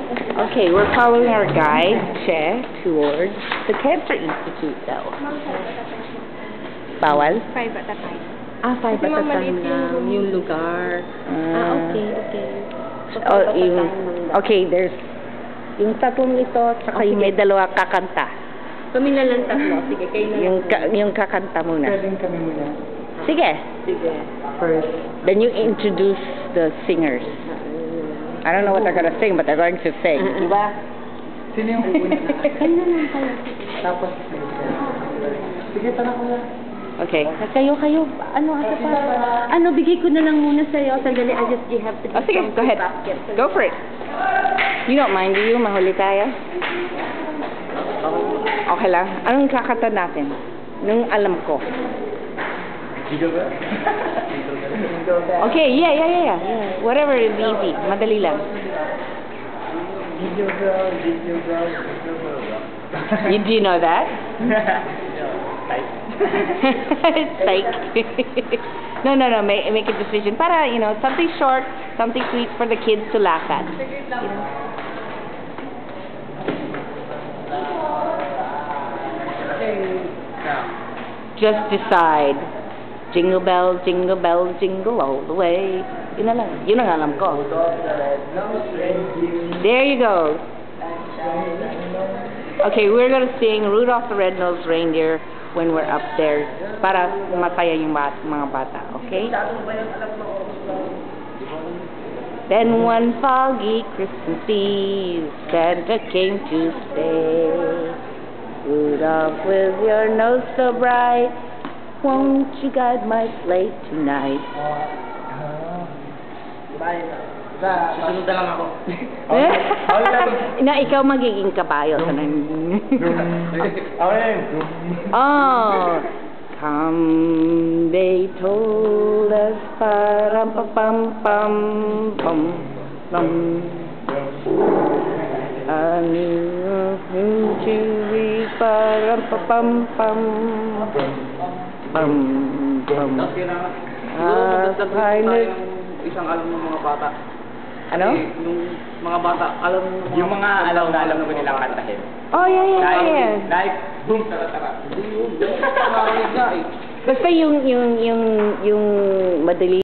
Okay, we're following our guide, Che, towards the Cancer Institute daw. Bawal? 5 at a time. 5 at a time lang. Yung lugar. Okay. Okay, there's yung tatlong ito, tsaka yung may dalawa kakanta. Kami na lang tatlo. Sige, kayo na. Yung kakanta muna. Pwedeng kami muna. Sige. First. Then you introduce the singers. I don't know what they're gonna sing, but they're going to sing. Diba? Sino yung una? Kayo na lang kayo. Tapos, sige, tara ko na. Okay. Kayo. Ano pa? Ano, bigay ko na lang muna sa'yo. Sandali, you have to Oh, sige, go ahead. Go for it. You don't mind, do you? Mahuli tayo? Okay lang. Anong kakanta natin? Nung alam ko. Okay, yeah. Whatever, it'll be easy. Madali lang. Do you know that? Psych. No. Make a decision. Para, something short, something sweet for the kids to laugh at. Just decide. Jingle bells, jingle all the way. Yun na lang. Yun ang alam ko. There you go. Okay, we're gonna sing Rudolph the Red-Nosed Reindeer when we're up there para masaya yung mga bata, okay? Then one foggy Christmas Eve, Santa came to stay. Rudolph, with your nose so bright, won't you guide my sleigh tonight? Susunod na lang ako. Na ikaw magiging kabayo. Oh, come, they told us, param pa pam pam pam pam. I knew whom to read, param pa pam pam pam pam. Isang alam ng mga bata. Ano? Yung mga bata, alam yung mga alam ko nilang kantahin. Oh, yeah. Like, boom, tara. Basta yung madali